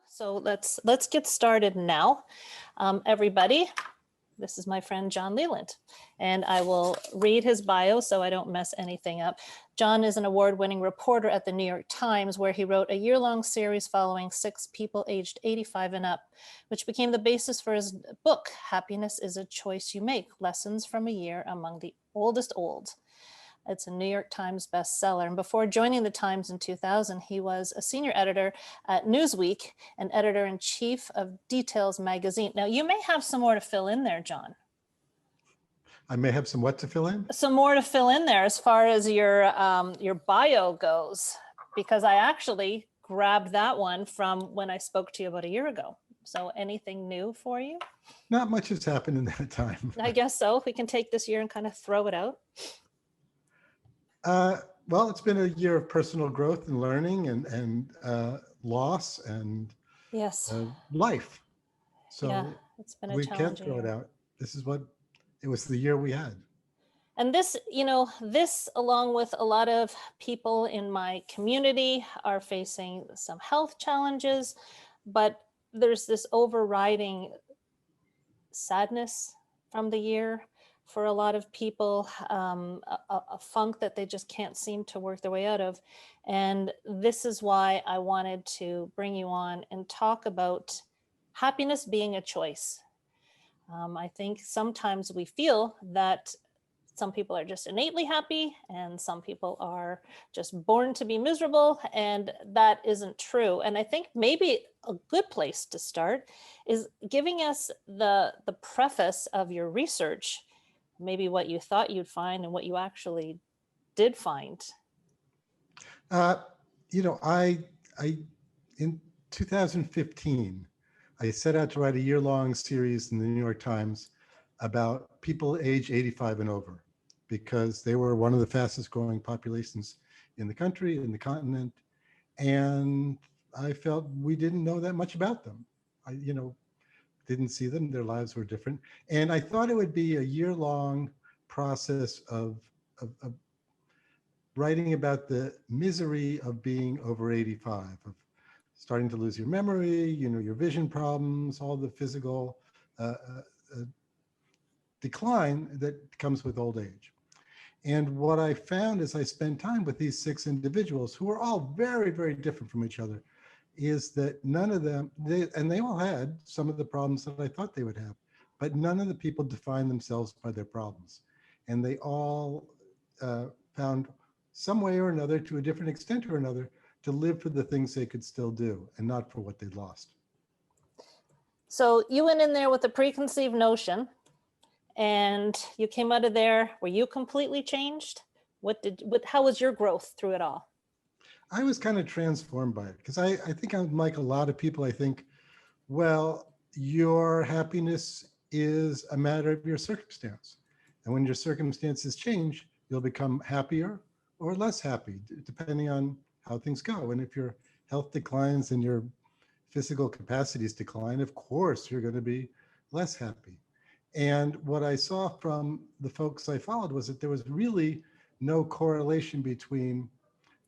So let's get started now. Everybody, this is my friend John Leland, and I will read his bio so I don't mess anything up. John is an award-winning reporter at the New York Times, where he wrote a year-long series following 6 people aged 85 and up, which became the basis for his book, Happiness is a Choice You Make, Lessons from a Year Among the Oldest Old. It's a New York Times bestseller. And before joining the Times in 2000, he was a senior editor at Newsweek and editor-in-chief of Details magazine. Now, you may have some more to fill in there, John. I may have some what to fill in? Some more to fill in there as far as your bio goes, because I actually grabbed that one from when I spoke to you about a year ago. So anything new for you? Not much has happened in that time. I guess so. We can take this year and kind of throw it out. Well, it's been a year of personal growth and learning and loss and yes, life. So yeah, it's been a we can't throw year. it out. This is what it was, the year we had. And this, this along with a lot of people in my community are facing some health challenges, but there's this overriding sadness from the year for a lot of people, a funk that they just can't seem to work their way out of. And this is why I wanted to bring you on and talk about happiness being a choice. I think sometimes we feel that some people are just innately happy and some people are just born to be miserable, and that isn't true. And I think maybe a good place to start is giving us the preface of your research, maybe what you thought you'd find and what you actually did find. I in 2015, I set out to write a year-long series in the New York Times about people age 85 and over, because they were one of the fastest growing populations in the country, in the continent. And I felt we didn't know that much about them. I didn't see them, their lives were different. And I thought it would be a year-long process of writing about the misery of being over 85, of starting to lose your memory, your vision problems, all the physical decline that comes with old age. And what I found as I spent time with these 6 individuals, who were all very, very different from each other, is that none of them, they all had some of the problems that I thought they would have, but none of the people defined themselves by their problems. And they all found some way or another, to a different extent or another, to live for the things they could still do and not for what they'd lost. So you went in there with a preconceived notion, and you came out of there. Were you completely changed? How was your growth through it all? I was kind of transformed by it, because I think I'm like a lot of people. I think, well, your happiness is a matter of your circumstance. And when your circumstances change, you'll become happier or less happy, depending on how things go. And if your health declines and your physical capacities decline, of course, you're going to be less happy. And what I saw from the folks I followed was that there was really no correlation between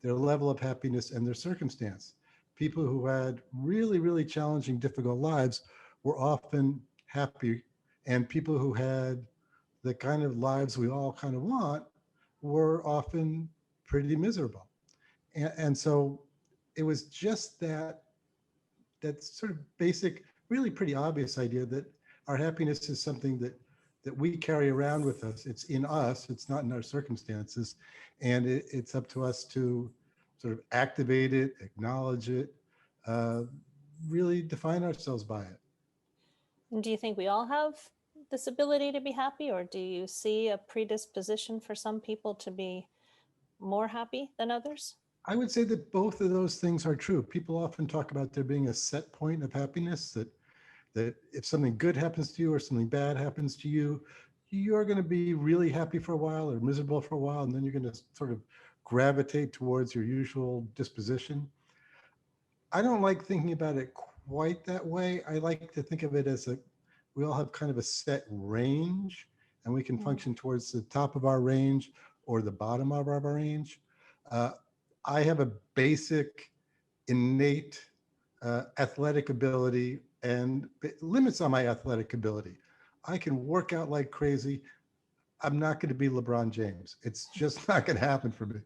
their level of happiness and their circumstance. People who had really, really challenging, difficult lives were often happy, and people who had the kind of lives we all kind of want were often pretty miserable. And so it was just that sort of basic, really pretty obvious idea that our happiness is something that we carry around with us. It's in us, it's not in our circumstances. And it's up to us to sort of activate it, acknowledge it, really define ourselves by it. And do you think we all have this ability to be happy, or do you see a predisposition for some people to be more happy than others? I would say that both of those things are true. People often talk about there being a set point of happiness, that if something good happens to you or something bad happens to you, you're going to be really happy for a while or miserable for a while, and then you're going to sort of gravitate towards your usual disposition. I don't like thinking about it quite that way. I like to think of it as we all have kind of a set range, and we can function towards the top of our range or the bottom of our range. I have a basic innate athletic ability and limits on my athletic ability. I can work out like crazy. I'm not going to be LeBron James. It's just not going to happen for me.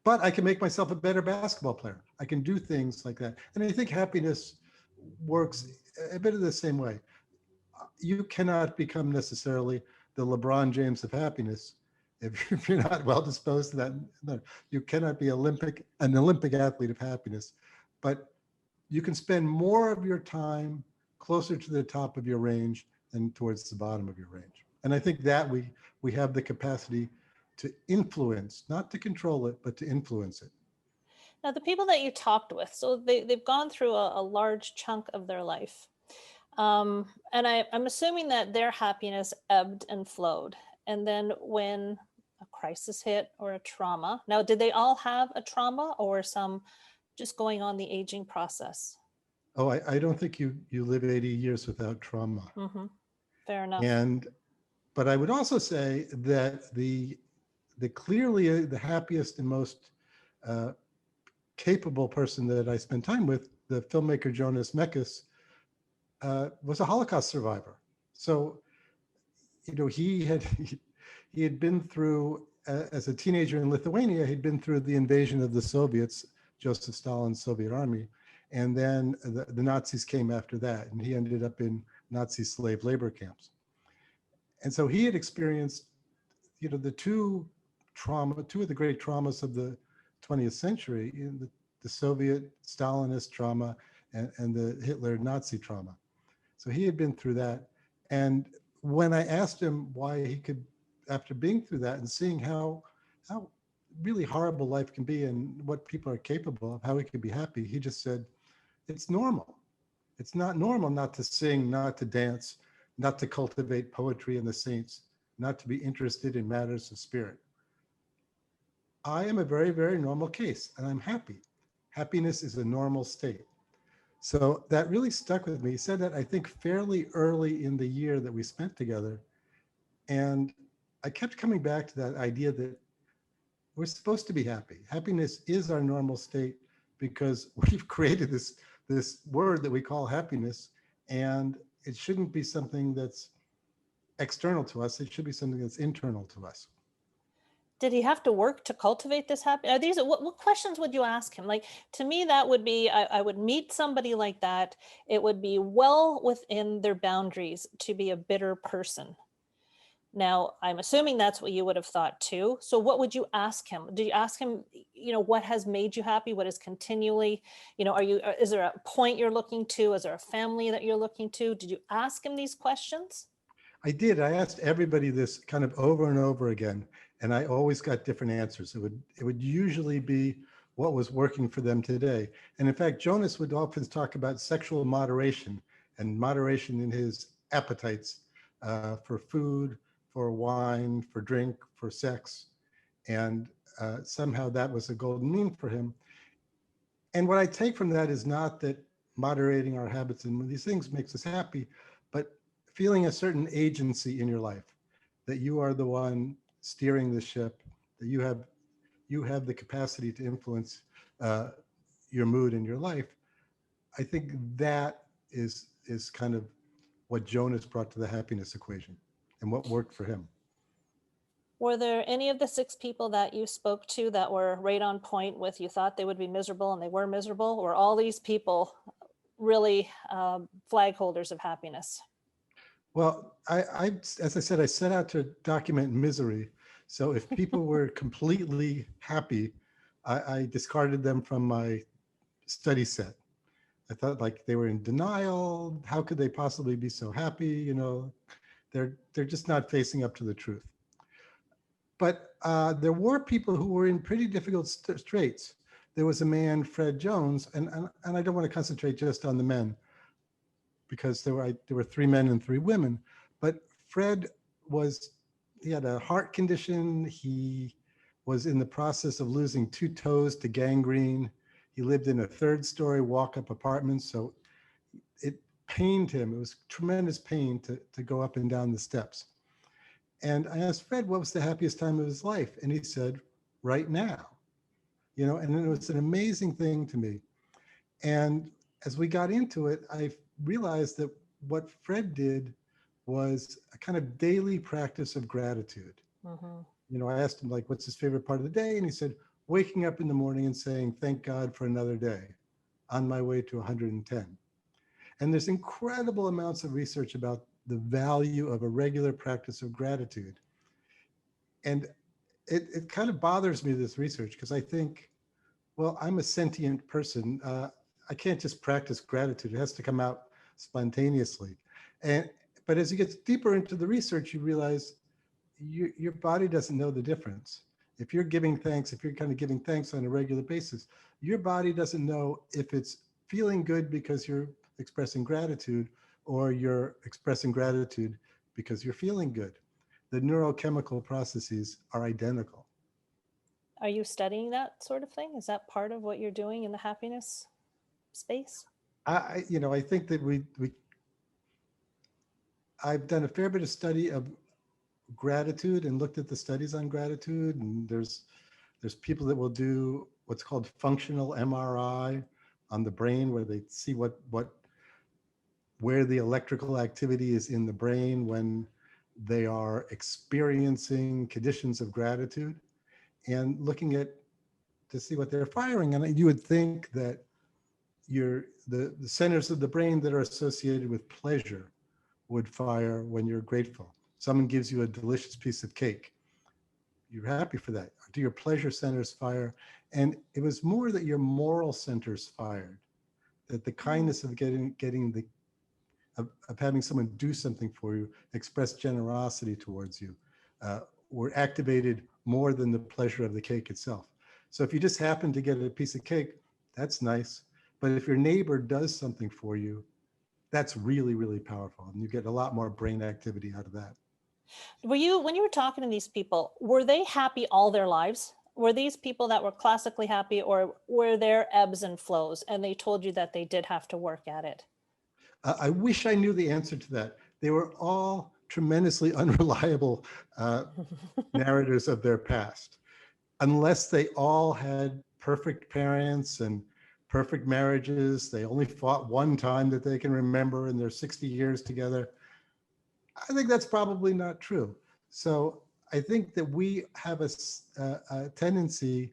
But I can make myself a better basketball player. I can do things like that. And I think happiness works a bit of the same way. You cannot become necessarily the LeBron James of happiness if you're not well disposed to that. No, you cannot be an Olympic athlete of happiness, but you can spend more of your time closer to the top of your range than towards the bottom of your range. And I think that we have the capacity to influence, not to control it, but to influence it. Now, the people that you talked with, so they've gone through a large chunk of their life. And I'm assuming that their happiness ebbed and flowed. And then when a crisis hit or a trauma, now, did they all have a trauma or some just going on the aging process? Oh, I don't think you live 80 years without trauma. Hmm. Fair enough. And but I would also say that the clearly the happiest and most uh, capable person that I spent time with, the filmmaker Jonas Mekas, was a Holocaust survivor. So, he had been through as a teenager in Lithuania. He'd been through the invasion of the Soviets, Joseph Stalin's Soviet army, and then the Nazis came after that, and he ended up in Nazi slave labor camps. And so he had experienced, two of the great traumas of the 20th century, the Soviet Stalinist trauma and the Hitler Nazi trauma. So he had been through that. And when I asked him why he could, after being through that and seeing how really horrible life can be and what people are capable of, how he could be happy, he just said, it's normal. It's not normal not to sing, not to dance, not to cultivate poetry and the saints, not to be interested in matters of spirit. I am a very, very normal case and I'm happy. Happiness is a normal state. So that really stuck with me. He said that, I think, fairly early in the year that we spent together. And I kept coming back to that idea that we're supposed to be happy. Happiness is our normal state because we've created this word that we call happiness, and it shouldn't be something that's external to us. It should be something that's internal to us. Did he have to work to cultivate this happiness? Are these what questions would you ask him? Like, to me, that would be, I would meet somebody like that. It would be well within their boundaries to be a bitter person. Now, I'm assuming that's what you would have thought too. So what would you ask him? Do you ask him, what has made you happy? What is continually, is there a point you're looking to? Is there a family that you're looking to? Did you ask him these questions? I did. I asked everybody this kind of over and over again, and I always got different answers. It would usually be what was working for them today. And in fact, Jonas would often talk about sexual moderation and moderation in his appetites for food, for wine, for drink, for sex. And somehow that was a golden mean for him. And what I take from that is not that moderating our habits and these things makes us happy, but feeling a certain agency in your life, that you are the one steering the ship, that you have the capacity to influence your mood in your life. I think that is kind of what Jonas brought to the happiness equation and what worked for him. Were there any of the 6 people that you spoke to that were right on point with, you thought they would be miserable and they were miserable? Or all these people really flag holders of happiness? Well, as I said, I set out to document misery. So if people were completely happy, I discarded them from my study set. I thought, like, they were in denial. How could they possibly be so happy? They're just not facing up to the truth. But there were people who were in pretty difficult straits. There was a man, Fred Jones, and I don't want to concentrate just on the men, because there were 3 men and 3 women. But Fred he had a heart condition. He was in the process of losing 2 toes to gangrene. He lived in a 3rd-story walk-up apartment, so it pained him. It was tremendous pain to go up and down the steps. And I asked Fred, what was the happiest time of his life? And he said, right now. And it was an amazing thing to me. And as we got into it, I realized that what Fred did was a kind of daily practice of gratitude. Hmm. You know, I asked him, like, what's his favorite part of the day? And he said, waking up in the morning and saying, thank God for another day on my way to 110. And there's incredible amounts of research about the value of a regular practice of gratitude. And it kind of bothers me, this research, because I think, well, I'm a sentient person. I can't just practice gratitude. It has to come out spontaneously. And but as you get deeper into the research, you realize your body doesn't know the difference. If you're giving thanks, if you're kind of giving thanks on a regular basis, your body doesn't know if it's feeling good because you're expressing gratitude, or you're expressing gratitude because you're feeling good. The neurochemical processes are identical. Are you studying that sort of thing? Is that part of what you're doing in the happiness space? I think that I've done a fair bit of study of gratitude and looked at the studies on gratitude, and there's people that will do what's called functional MRI on the brain, where they see where the electrical activity is in the brain when they are experiencing conditions of gratitude, and looking at to see what they're firing. And you would think that the centers of the brain that are associated with pleasure would fire when you're grateful. Someone gives you a delicious piece of cake, you're happy for that. Do your pleasure centers fire? And it was more that your moral centers fired, that the kindness of getting the of having someone do something for you, express generosity towards you, were activated more than the pleasure of the cake itself. So if you just happen to get a piece of cake, that's nice. But if your neighbor does something for you, that's really, really powerful. And you get a lot more brain activity out of that. Were you, when you were talking to these people, were they happy all their lives? Were these people that were classically happy, or were there ebbs and flows and they told you that they did have to work at it? I wish I knew the answer to that. They were all tremendously unreliable narrators of their past, unless they all had perfect parents and perfect marriages. They only fought one time that they can remember in their 60 years together. I think that's probably not true. So I think that we have a tendency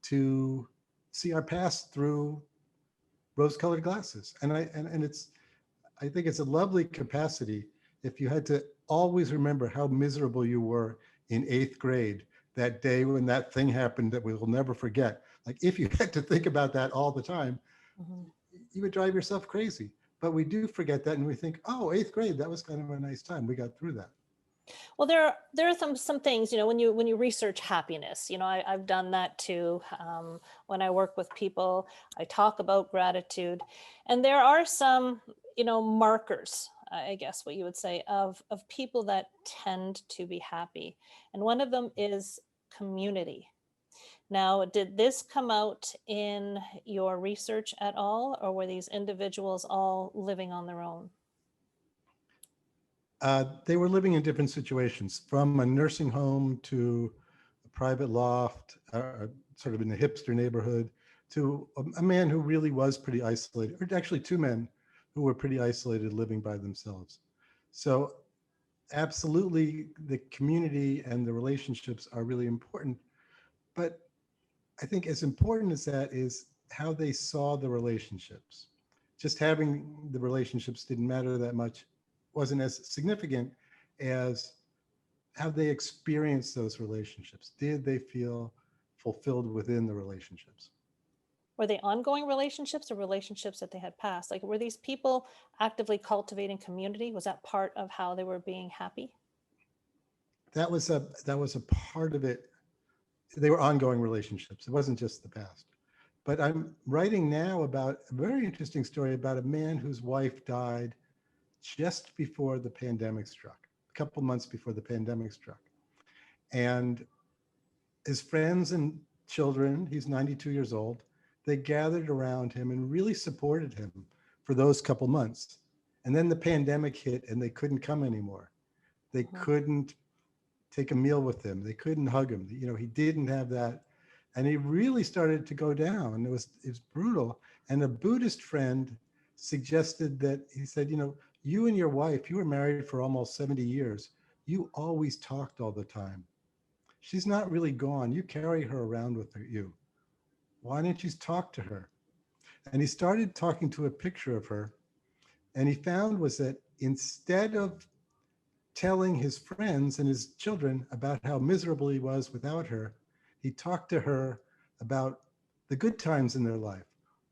to see our past through rose-colored glasses, and it's I think it's a lovely capacity. If you had to always remember how miserable you were in 8th grade, that day when that thing happened that we will never forget, like if you had to think about that all the time, Mhm. you would drive yourself crazy. But we do forget that, and we think, oh, 8th grade, that was kind of a nice time. We got through that. Well, there are some things, when you research happiness. I've done that too. When I work with people, I talk about gratitude, and there are some markers, I guess what you would say, of people that tend to be happy, and one of them is community. Now, did this come out in your research at all, or were these individuals all living on their own? They were living in different situations, from a nursing home to a private loft, sort of in the hipster neighborhood, to a man who really was pretty isolated, or actually two men who were pretty isolated living by themselves. So absolutely, the community and the relationships are really important. But I think as important as that is how they saw the relationships. Just having the relationships didn't matter that much, wasn't as significant as how they experienced those relationships. Did they feel fulfilled within the relationships? Were they ongoing relationships or relationships that they had passed? Like, were these people actively cultivating community? Was that part of how they were being happy? That was a part of it. They were ongoing relationships. It wasn't just the past. But I'm writing now about a very interesting story about a man whose wife died just before the pandemic struck, a couple months before the pandemic struck. And his friends and children, he's 92 years old, they gathered around him and really supported him for those couple months. And then the pandemic hit and they couldn't come anymore. They Mhm. couldn't take a meal with him. They couldn't hug him. He didn't have that. And he really started to go down. It was brutal. And a Buddhist friend suggested that he said, you and your wife, you were married for almost 70 years. You always talked all the time. She's not really gone. You carry her around with you. Why don't you talk to her? And he started talking to a picture of her. And he found was that instead of telling his friends and his children about how miserable he was without her, he talked to her about the good times in their life.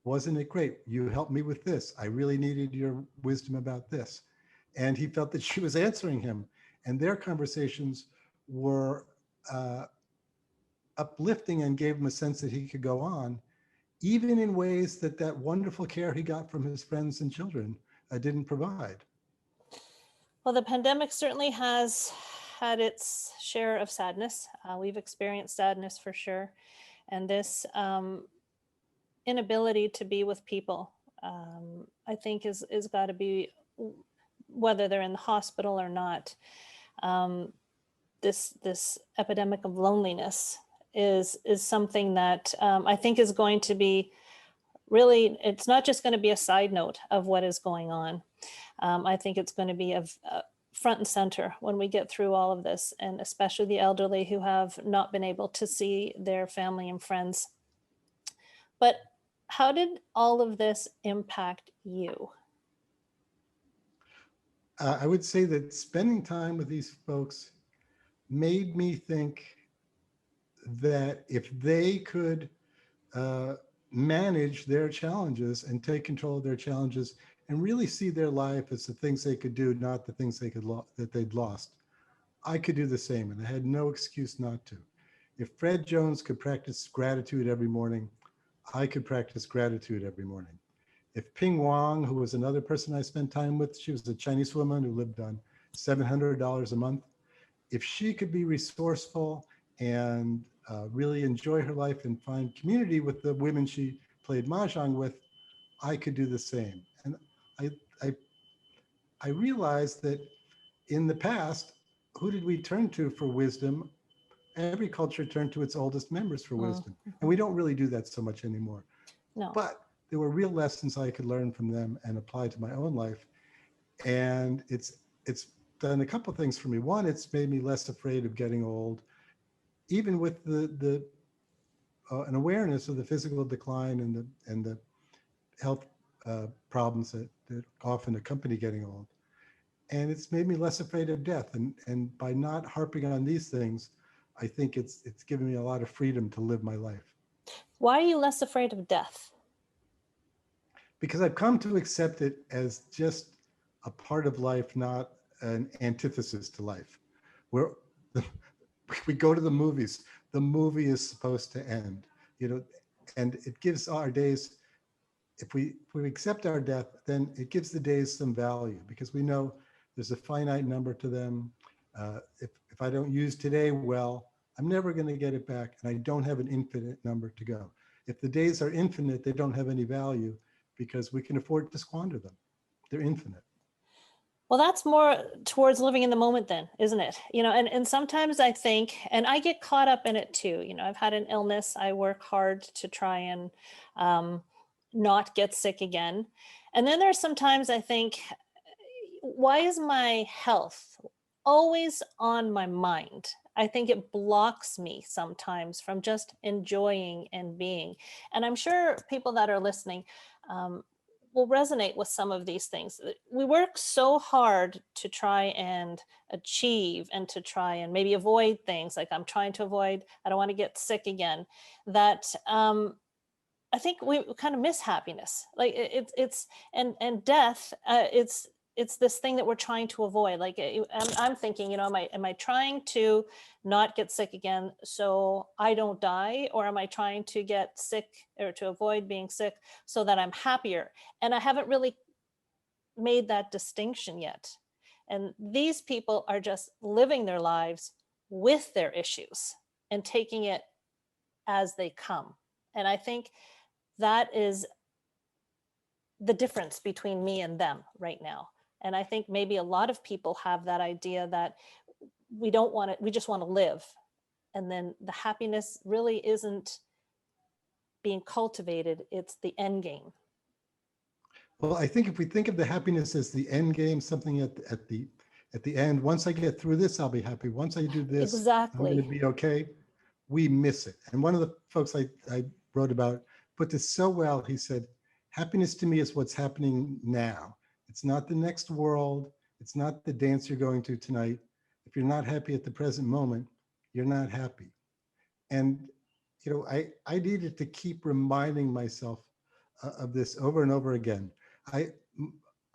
Wasn't it great? You helped me with this. I really needed your wisdom about this. And he felt that she was answering him. And their conversations were uplifting and gave him a sense that he could go on, even in ways that that wonderful care he got from his friends and children didn't provide. Well, the pandemic certainly has had its share of sadness. We've experienced sadness for sure. And this inability to be with people, I think is got to be, whether they're in the hospital or not. This epidemic of loneliness is something that I think is going to be really, it's not just going to be a side note of what is going on. I think it's going to be a front and center when we get through all of this, and especially the elderly who have not been able to see their family and friends. But how did all of this impact you? I would say that spending time with these folks made me think that if they could uh, manage their challenges and take control of their challenges and really see their life as the things they could do, not the things that they'd lost, I could do the same, and I had no excuse not to. If Fred Jones could practice gratitude every morning, I could practice gratitude every morning. If Ping Wang, who was another person I spent time with, she was a Chinese woman who lived on $700 a month. If she could be resourceful and really enjoy her life and find community with the women she played mahjong with, I could do the same. And I, I, I realized that in the past, who did we turn to for wisdom? Every culture turned to its oldest members for wisdom. And we don't really do that so much anymore. No. But there were real lessons I could learn from them and apply to my own life. And it's done a couple of things for me. One, it's made me less afraid of getting old, even with the an awareness of the physical decline and the health problems that often accompany getting old. And it's made me less afraid of death. And by not harping on these things, I think it's given me a lot of freedom to live my life. Why are you less afraid of death? Because I've come to accept it as just a part of life, not an antithesis to life. Where we go to the movies, the movie is supposed to end, and it gives our days, if we accept our death, then it gives the days some value because we know there's a finite number to them. If I don't use today well, I'm never going to get it back, and I don't have an infinite number to go. If the days are infinite, they don't have any value because we can afford to squander them. They're infinite. Well, that's more towards living in the moment then, isn't it? And sometimes I think, and I get caught up in it too. I've had an illness. I work hard to try and not get sick again. And then there's sometimes I think, why is my health always on my mind? I think it blocks me sometimes from just enjoying and being. And I'm sure people that are listening will resonate with some of these things. We work so hard to try and achieve and to try and maybe avoid things like I'm trying to avoid, I don't want to get sick again, that I think we kind of miss happiness. Like it's and death. It's this thing that we're trying to avoid. Like I'm thinking, am I trying to not get sick again so I don't die, or am I trying to get sick or to avoid being sick so that I'm happier? And I haven't really made that distinction yet. And these people are just living their lives with their issues and taking it as they come. And I think that is the difference between me and them right now. And I think maybe a lot of people have that idea that we don't want to, we just want to live. And then the happiness really isn't being cultivated, it's the end game. Well, I think if we think of the happiness as the end game, something at the end, once I get through this, I'll be happy. Once I do this, I'm going to Exactly. be okay. We miss it. And one of the folks I wrote about put this so well. He said, happiness to me is what's happening now. It's not the next world. It's not the dance you're going to tonight. If you're not happy at the present moment, you're not happy. And I needed to keep reminding myself of this over and over again. I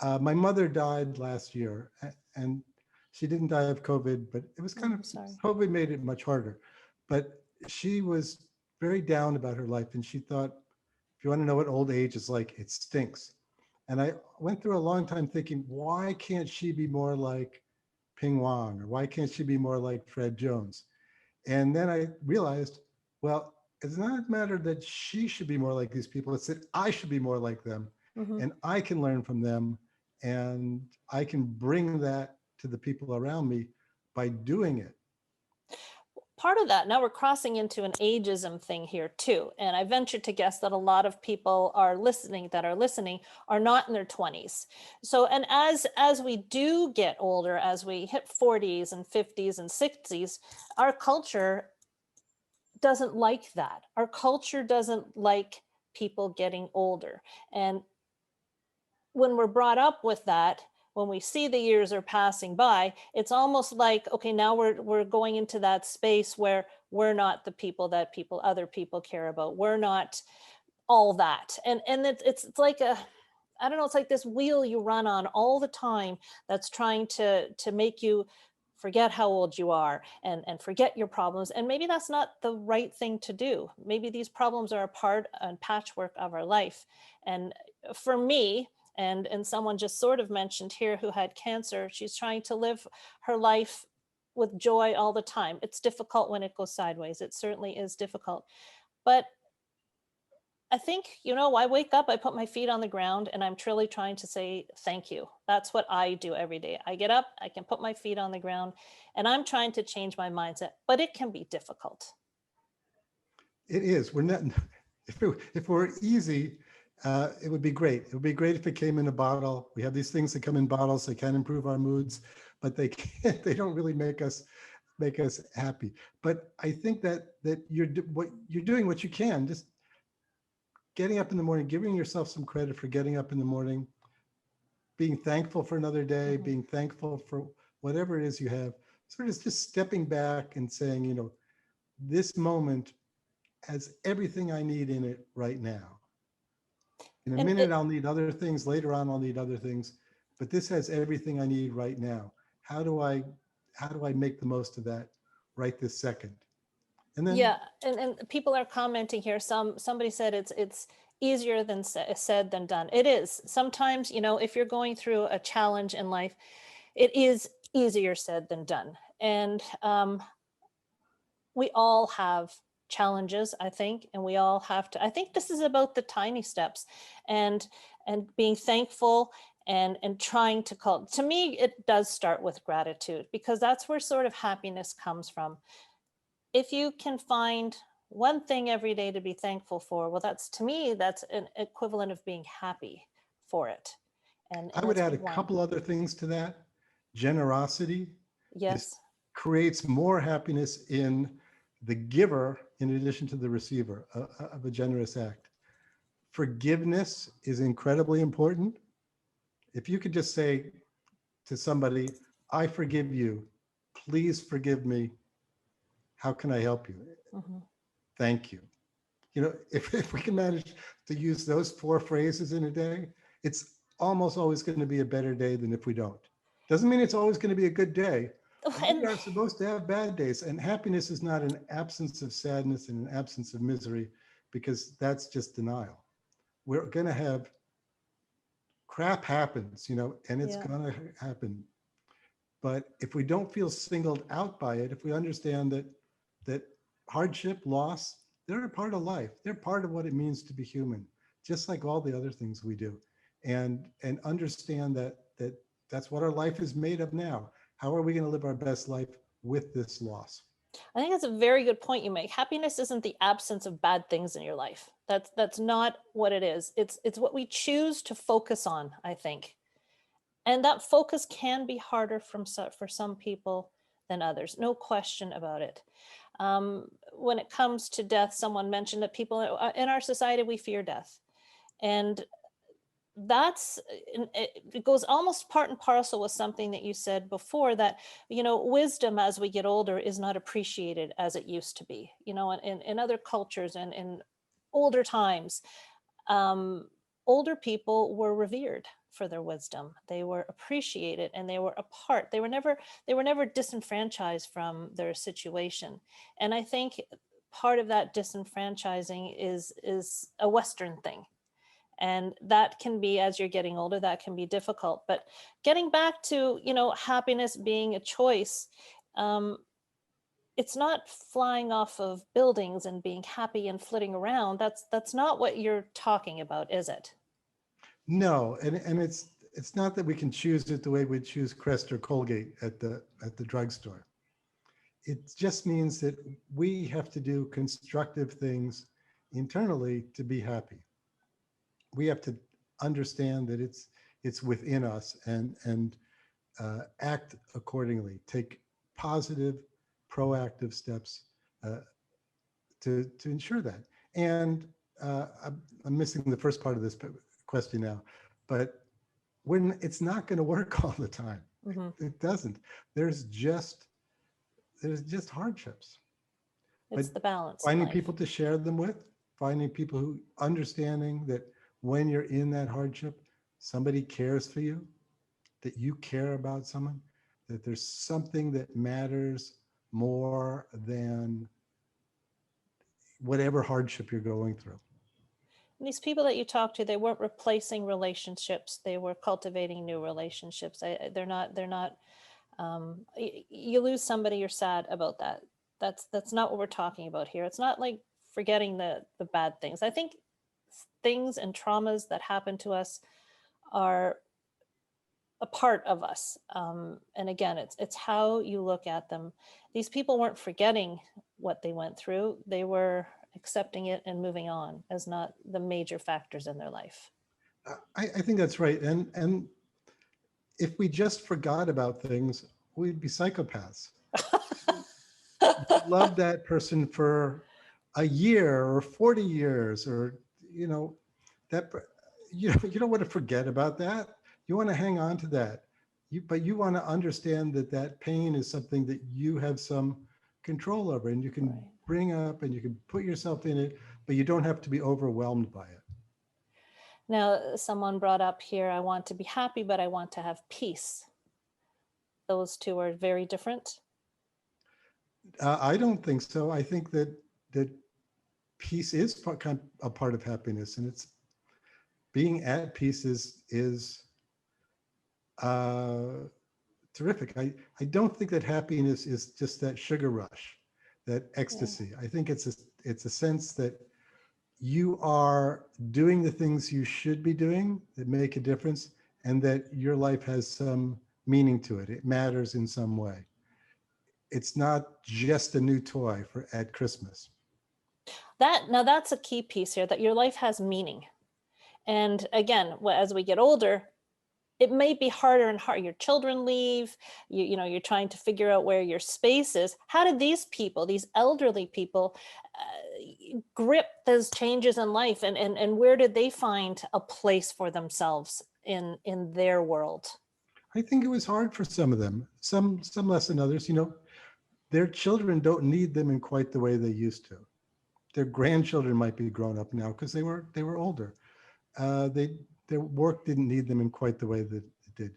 My mother died last year, and she didn't die of COVID, but it was kind Oh, of, I'm sorry. COVID made it much harder. But she was very down about her life, and she thought, if you want to know what old age is like, it stinks. And I went through a long time thinking, why can't she be more like Ping Wong, or why can't she be more like Fred Jones? And then I realized, well, it's not a matter that she should be more like these people. It's that I should be more like them, Mhm. and I can learn from them, and I can bring that to the people around me by doing it. Part of that, now we're crossing into an ageism thing here too. And I venture to guess that a lot of people that are listening are not in their 20s. So, and as we do get older, as we hit 40s and 50s and 60s, our culture doesn't like that. Our culture doesn't like people getting older. And when we're brought up with that, when we see the years are passing by, it's almost like, okay, now we're going into that space where we're not the people that other people care about. We're not all that. And it's like a, I don't know, it's like this wheel you run on all the time that's trying to make you forget how old you are and forget your problems. And maybe that's not the right thing to do. Maybe these problems are a part and patchwork of our life. And for me, and someone just sort of mentioned here who had cancer, she's trying to live her life with joy all the time. It's difficult when it goes sideways. It certainly is difficult. But I think, I wake up, I put my feet on the ground, and I'm truly trying to say thank you. That's what I do every day. I get up, I can put my feet on the ground, and I'm trying to change my mindset, but it can be difficult. It is. We're not. If we're easy, it would be great. It would be great if it came in a bottle. We have these things that come in bottles. They can improve our moods, but they can't. They don't really make us happy. But I think that what you're doing, what you can, just getting up in the morning, giving yourself some credit for getting up in the morning, being thankful for another day, Mhm. being thankful for whatever it is you have, sort of just stepping back and saying, this moment has everything I need in it right now. In a And minute, I'll need other things. Later on, I'll need other things, but this has everything I need right now. How do I, how do I make the most of that right this second? And then yeah, and people are commenting here. Somebody said it's easier than said than done. It is. Sometimes, if you're going through a challenge in life, it is easier said than done. And we all have challenges, I think, and we all have to, I think this is about the tiny steps and being thankful and trying to call, to me it does start with gratitude, because that's where sort of happiness comes from. If you can find one thing every day to be thankful for, well, that's, to me, that's an equivalent of being happy for it. I And would that's add a one. couple other things to that. Generosity is Yes. creates more happiness in the giver in addition to the receiver of a generous act. Forgiveness is incredibly important. If you could just say to somebody, I forgive you, please forgive me. How can I help you? Hmm. Thank you. If we can manage to use those four phrases in a day, it's almost always going to be a better day than if we don't. Doesn't mean it's always going to be a good day. We And are supposed to have bad days, and happiness is not an absence of sadness and an absence of misery, because that's just denial. We're going to have crap happens, and it's yeah. going to happen. But if we don't feel singled out by it, if we understand that hardship, loss, they're a part of life. They're part of what it means to be human, just like all the other things we do. And understand that's what our life is made of now. How are we going to live our best life with this loss? I think that's a very good point you make. Happiness isn't the absence of bad things in your life. That's not what it is. It's what we choose to focus on, I think. And that focus can be harder for some people than others. No question about it. When it comes to death, someone mentioned that people in our society, we fear death. And that's it goes almost part and parcel with something that you said before, that wisdom as we get older is not appreciated as it used to be. In other cultures and in older times, um, older people were revered for their wisdom. They were appreciated and they were a part. They were never disenfranchised from their situation. And I think part of that disenfranchising is a Western thing. And that can be, as you're getting older, that can be difficult. But getting back to happiness being a choice, um, it's not flying off of buildings and being happy and flitting around. That's not what you're talking about, is it? No, and it's not that we can choose it the way we choose Crest or Colgate at the drugstore. It just means that we have to do constructive things internally to be happy. We have to understand that it's within us, and act accordingly. Take positive, proactive steps uh, to ensure that. And I'm missing the first part of this question now, but when it's not going to work all the time, Hmm. it doesn't. There's just there's just hardships, but It's the balance in finding life. people to share them with, finding people who understanding that when you're in that hardship, somebody cares for you, that you care about someone, that there's something that matters more than whatever hardship you're going through. And these people that you talk to, they weren't replacing relationships. They were cultivating new relationships. They're not. You lose somebody, you're sad about that. That's not what we're talking about here. It's not like forgetting the bad things. I think things and traumas that happen to us are a part of us. And again, it's how you look at them. These people weren't forgetting what they went through. They were accepting it and moving on as not the major factors in their life. I think that's right. And if we just forgot about things, we'd be psychopaths. You love that person for a year or 40 years, or you know that you don't want to forget about that. You want to hang on to that. But you want to understand that that pain is something that you have some control over, and you can Right. bring up and you can put yourself in it, but you don't have to be overwhelmed by it. Now, someone brought up here, I want to be happy, but I want to have peace. Those two are very different. I don't think so. I think that peace is a part of happiness, and it's being at peace is uh, terrific. I don't think that happiness is just that sugar rush, that Yeah. ecstasy. I think it's a sense that you are doing the things you should be doing that make a difference, and that your life has some meaning to it. It matters in some way. It's not just a new toy for at Christmas. That's a key piece here, that your life has meaning. And again, as we get older, it may be harder and harder. Your children leave, you're trying to figure out where your space is. How did these people, these elderly people, grip those changes in life, and where did they find a place for themselves in their world? I think it was hard for some of them, some less than others. Their children don't need them in quite the way they used to. Their grandchildren might be grown up now because they were older. They Their work didn't need them in quite the way that it did,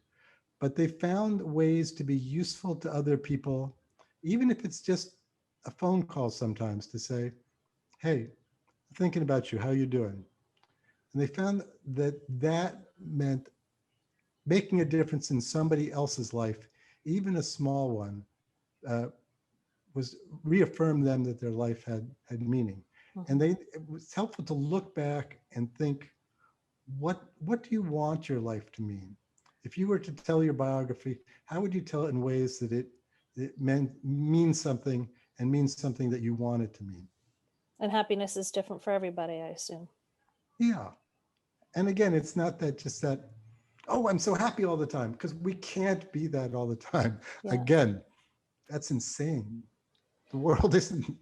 but they found ways to be useful to other people, even if it's just a phone call sometimes to say, "Hey, thinking about you. How you doing?" And they found that meant making a difference in somebody else's life, even a small one, uh, was reaffirmed them that their life had meaning. And Mhm. it was helpful to look back and think, what do you want your life to mean? If you were to tell your biography, how would you tell it in ways that it means something and means something that you want it to mean. And happiness is different for everybody, I assume. Yeah. And again, it's not that just that, oh, I'm so happy all the time, because we can't be that all the time. Yeah. Again, that's insane. The world isn't,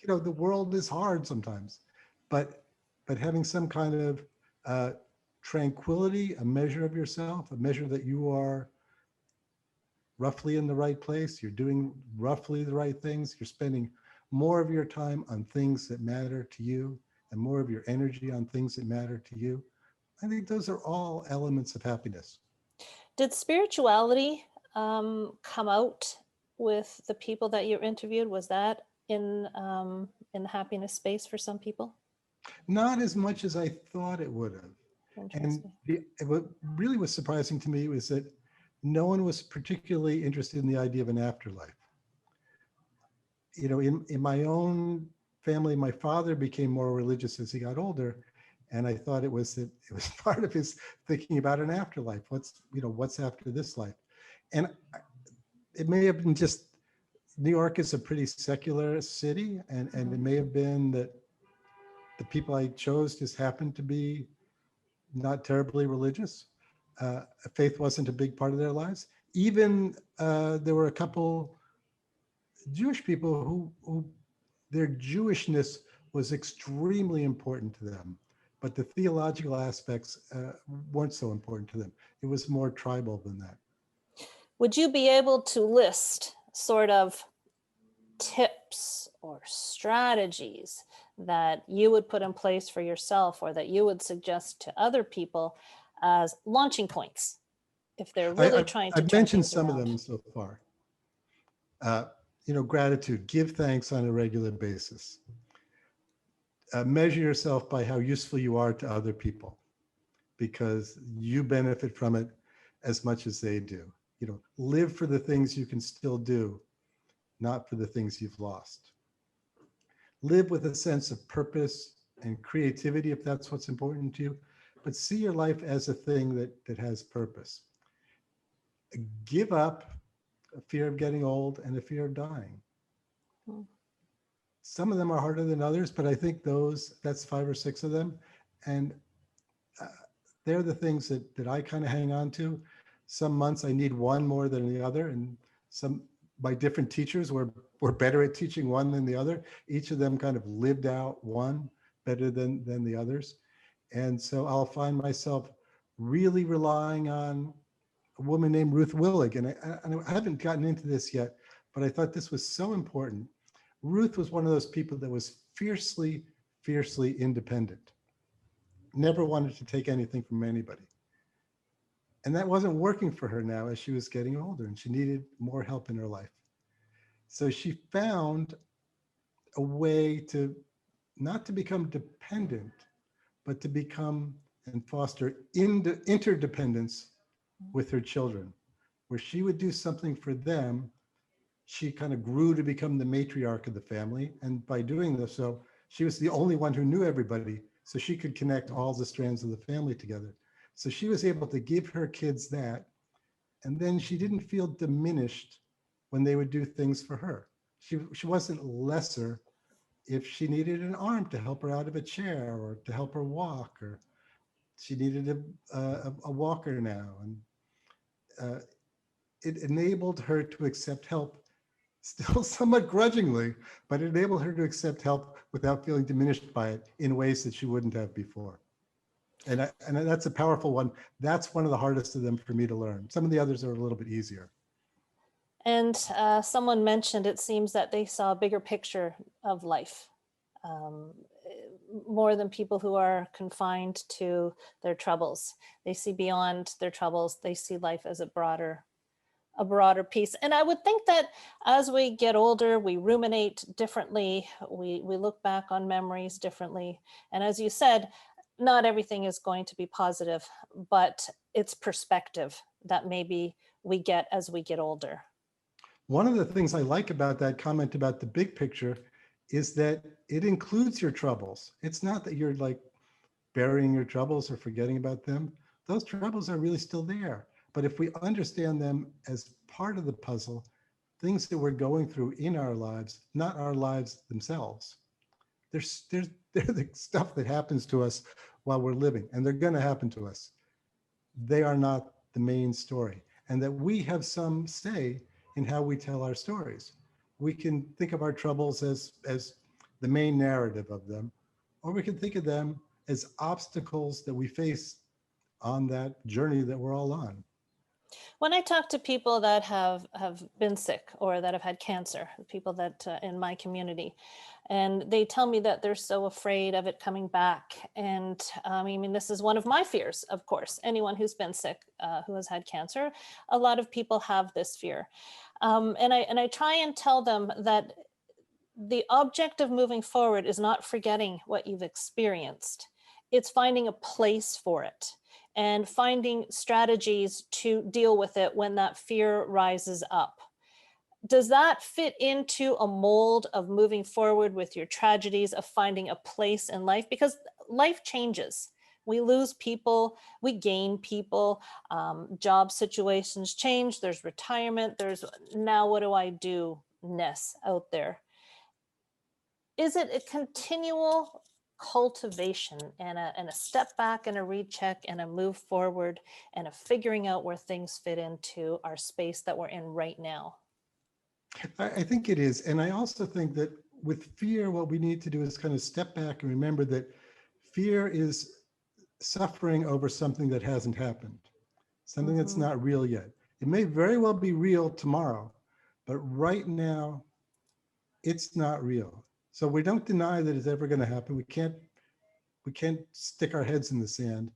the world is hard sometimes, but having some kind of uh, tranquility, a measure of yourself, a measure that you are roughly in the right place, you're doing roughly the right things, you're spending more of your time on things that matter to you and more of your energy on things that matter to you. I think those are all elements of happiness. Did spirituality come out with the people that you interviewed? Was that in the happiness space for some people? Not as much as I thought it would have. And Interesting. what really was surprising to me was that no one was particularly interested in the idea of an afterlife. In my own family, my father became more religious as he got older. And I thought it was part of his thinking about an afterlife. What's after this life? And it may have been just New York is a pretty secular city. And it may have been that the people I chose just happened to be not terribly religious. Uh, Faith wasn't a big part of their lives. Even there were a couple Jewish people who their Jewishness was extremely important to them, but the theological aspects weren't so important to them. It was more tribal than that. Would you be able to list sort of tips or strategies that you would put in place for yourself or that you would suggest to other people as launching points if they're really trying to I've turn mentioned things some of around? them so far. Gratitude, give thanks on a regular basis. Measure yourself by how useful you are to other people, because you benefit from it as much as they do. Live for the things you can still do, not for the things you've lost. Live with a sense of purpose and creativity if that's what's important to you, but see your life as a thing that has purpose. Give up a fear of getting old and a fear of dying. Hmm. Some of them are harder than others, but I think that's 5 or 6 of them. And uh, they're the things that I kind of hang on to. Some months I need one more than the other, and my different teachers were better at teaching one than the other. Each of them kind of lived out one better than the others. And so I'll find myself really relying on a woman named Ruth Willig. And I haven't gotten into this yet, but I thought this was so important. Ruth was one of those people that was fiercely, fiercely independent, never wanted to take anything from anybody. And that wasn't working for her now as she was getting older and she needed more help in her life. So she found a way to not to become dependent, but to become and foster interdependence with her children, where she would do something for them. She kind of grew to become the matriarch of the family. And by doing this, so she was the only one who knew everybody. So she could connect all the strands of the family together. So she was able to give her kids that. And then she didn't feel diminished when they would do things for her. She wasn't lesser if she needed an arm to help her out of a chair or to help her walk, or she needed a walker now. And uh, it enabled her to accept help, still somewhat grudgingly, but it enabled her to accept help without feeling diminished by it in ways that she wouldn't have before. And that's a powerful one. That's one of the hardest of them for me to learn. Some of the others are a little bit easier. And someone mentioned it seems that they saw a bigger picture of life, um, more than people who are confined to their troubles. They see beyond their troubles. They see life as a broader piece. And I would think that as we get older, we ruminate differently. We look back on memories differently. And as you said, not everything is going to be positive, but it's perspective that maybe we get as we get older. One of the things I like about that comment about the big picture is that it includes your troubles. It's not that you're like burying your troubles or forgetting about them. Those troubles are really still there. But if we understand them as part of the puzzle, things that we're going through in our lives, not our lives themselves. They're the stuff that happens to us while we're living, and they're going to happen to us. They are not the main story, and that we have some say in how we tell our stories. We can think of our troubles as the main narrative of them, or we can think of them as obstacles that we face on that journey that we're all on. When I talk to people that have been sick or that have had cancer, people that in my community, and they tell me that they're so afraid of it coming back. And I mean, this is one of my fears, of course. Anyone who's been sick, who has had cancer, a lot of people have this fear. And I try and tell them that the object of moving forward is not forgetting what you've experienced. It's finding a place for it and finding strategies to deal with it when that fear rises up. Does that fit into a mold of moving forward with your tragedies, of finding a place in life? Because life changes. We lose people, we gain people, job situations change, there's retirement, there's now what do I do ness out there. Is it a continual cultivation and a step back and a recheck and a move forward and a figuring out where things fit into our space that we're in right now? I think it is. And I also think that with fear, what we need to do is kind of step back and remember that fear is suffering over something that hasn't happened, something that's not real yet. It may very well be real tomorrow, but right now, it's not real. So we don't deny that it's ever going to happen. We can't stick our heads in the sand,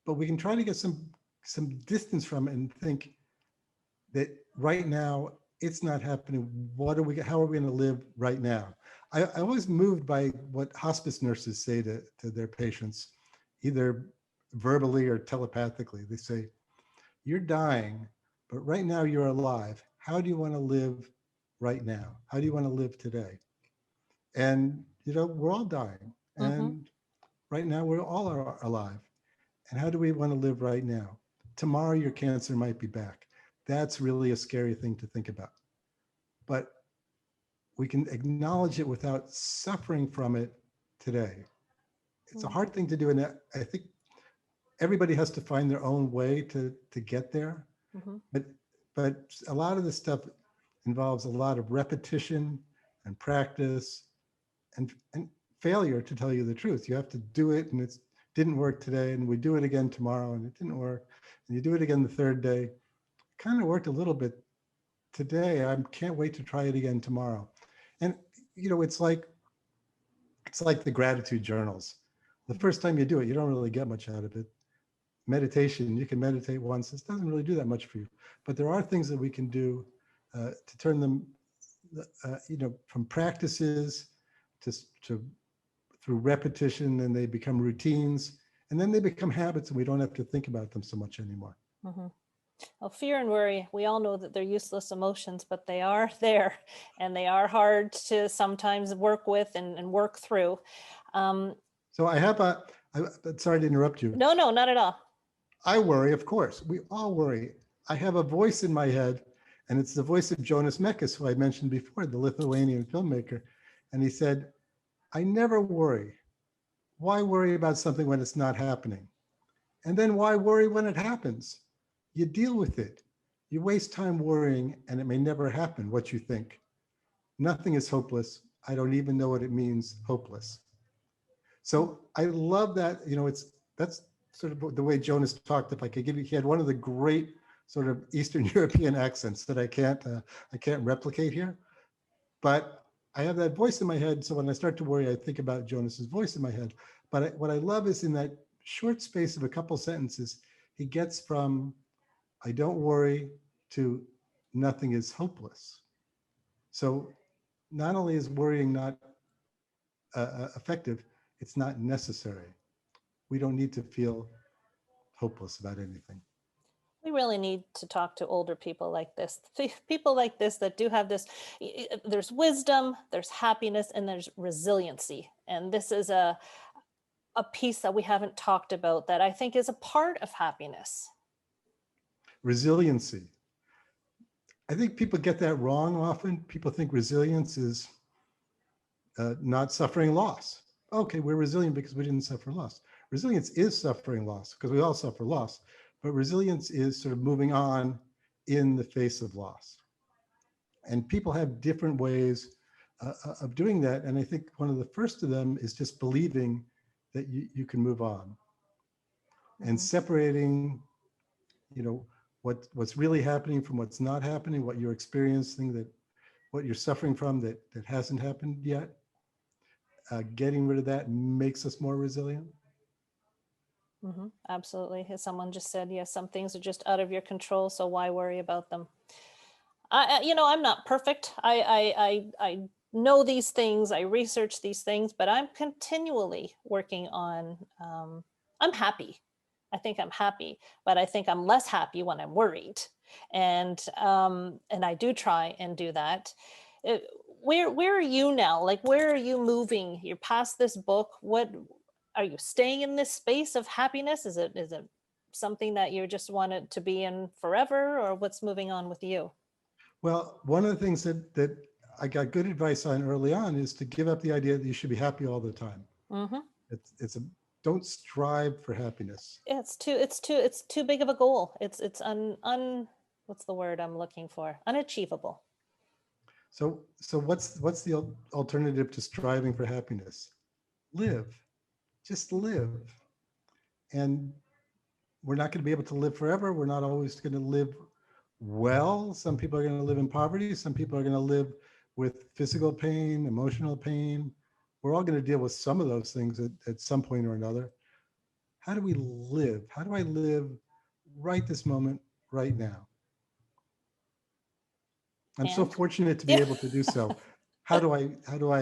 but we can try to get some distance from it and think that right now it's not happening. How are we going to live right now? I was moved by what hospice nurses say to their patients, either verbally or telepathically. They say, you're dying, but right now you're alive. How do you want to live right now? How do you want to live today? And, we're all dying. Mm-hmm. And right now we're all alive. And how do we want to live right now? Tomorrow your cancer might be back. That's really a scary thing to think about. But we can acknowledge it without suffering from it today. It's a hard thing to do. And I think everybody has to find their own way to get there. Mm-hmm. But a lot of this stuff involves a lot of repetition and practice and failure, to tell you the truth. You have to do it, and it didn't work today, and we do it again tomorrow, and it didn't work. And you do it again the third day. It kind of worked a little bit today. I can't wait to try it again tomorrow. And it's like the gratitude journals. The first time you do it, you don't really get much out of it. Meditation, you can meditate once. This doesn't really do that much for you. But there are things that we can do to turn them, from practices to through repetition, and they become routines, and then they become habits, and we don't have to think about them so much anymore. Mm-hmm. Well, fear and worry, we all know that they're useless emotions, but they are there and they are hard to sometimes work with and work through. So sorry to interrupt you. No, not at all. I worry, of course. We all worry. I have a voice in my head, and it's the voice of Jonas Mekas, who I mentioned before, the Lithuanian filmmaker. And he said, I never worry. Why worry about something when it's not happening? And then why worry when it happens? You deal with it. You waste time worrying, and it may never happen what you think. Nothing is hopeless. I don't even know what it means, hopeless. So I love that. That's sort of the way Jonas talked. If I could give you, he had one of the great sort of Eastern European accents that I can't replicate here. But I have that voice in my head. So when I start to worry, I think about Jonas's voice in my head. But what I love is in that short space of a couple sentences, he gets from I don't worry to nothing is hopeless. So not only is worrying not effective, it's not necessary. We don't need to feel hopeless about anything. We really need to talk to older people like this, people like this that do have this. There's wisdom, there's happiness, and there's resiliency. And this is a piece that we haven't talked about that I think is a part of happiness. Resiliency. I think people get that wrong often. People think resilience is not suffering loss. Okay, we're resilient because we didn't suffer loss. Resilience is suffering loss because we all suffer loss, but resilience is sort of moving on in the face of loss. And people have different ways of doing that. And I think one of the first of them is just believing that you can move on and Mhm. separating, what's really happening from what's not happening, what you're experiencing, that what you're suffering from that hasn't happened yet. Getting rid of that makes us more resilient. Absolutely. As someone just said, yes, some things are just out of your control, so why worry about them? I'm not perfect. I know these things. I research these things, but I'm continually working on. I'm happy. I think I'm happy, but I think I'm less happy when I'm worried, and I do try and do that. Uh, where are you now? Like, where are you moving? You're past this book. What are you staying in this space of happiness? Is it something that you just wanted to be in forever, or what's moving on with you? Well, one of the things that I got good advice on early on is to give up the idea that you should be happy all the time. Mm-hmm. It's a Don't strive for happiness. It's too big of a goal. It's un what's the word I'm looking for? Unachievable. So what's the alternative to striving for happiness? Live, just live. And we're not going to be able to live forever. We're not always going to live well. Some people are going to live in poverty. Some people are going to live with physical pain, emotional pain. We're all going to deal with some of those things at some point or another. How do we live? How do I live right this moment, right now? I'm so And fortunate to be yeah. able to do so. How do I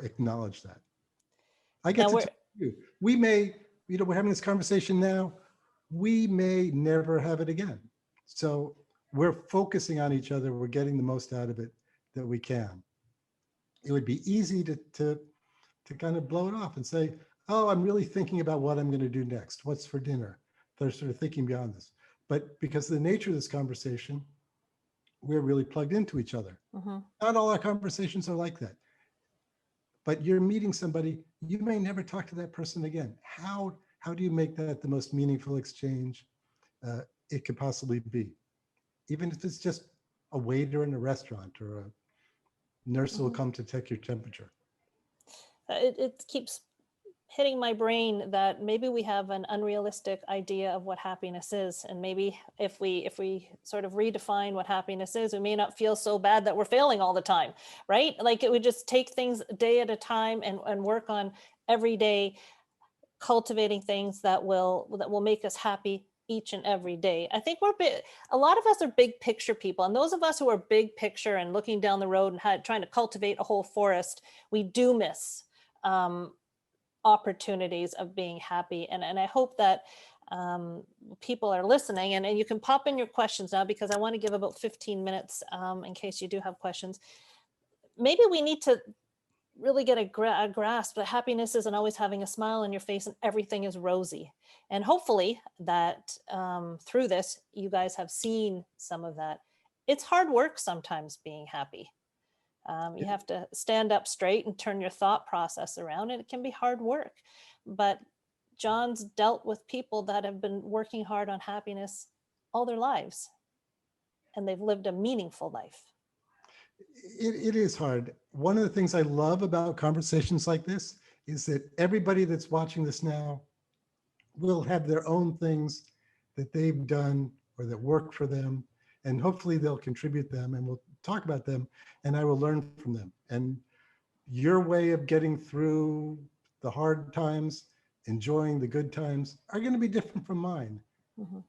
acknowledge that? I get Now to we're tell you, we may, we're having this conversation now. We may never have it again. So we're focusing on each other. We're getting the most out of it that we can. It would be easy to kind of blow it off and say, oh, I'm really thinking about what I'm going to do next. What's for dinner? They're sort of thinking beyond this. But because of the nature of this conversation, we're really plugged into each other. mhm. Not all our conversations are like that. But you're meeting somebody, you may never talk to that person again. How do you make that the most meaningful exchange uh, it could possibly be? Even if it's just a waiter in a restaurant or a nurse who will Mhm. come to take your temperature. It keeps hitting my brain that maybe we have an unrealistic idea of what happiness is, and maybe if we sort of redefine what happiness is, we may not feel so bad that we're failing all the time, right? Like, it would just take things a day at a time and work on every day cultivating things that will make us happy each and every day. I think a lot of us are big picture people, and those of us who are big picture and looking down the road and trying to cultivate a whole forest, we do miss um, opportunities of being happy. And I hope that um, people are listening, and you can pop in your questions now, because I want to give about 15 minutes in case you do have questions. Maybe we need to really get a grasp that happiness isn't always having a smile on your face and everything is rosy. And hopefully that through this, you guys have seen some of that. It's hard work sometimes being happy. You have to stand up straight and turn your thought process around, and it can be hard work. But John's dealt with people that have been working hard on happiness all their lives, and they've lived a meaningful life. It is hard. One of the things I love about conversations like this is that everybody that's watching this now will have their own things that they've done or that work for them. And hopefully they'll contribute them and we'll talk about them and I will learn from them. And your way of getting through the hard times, enjoying the good times are going to be different from mine. Mhm.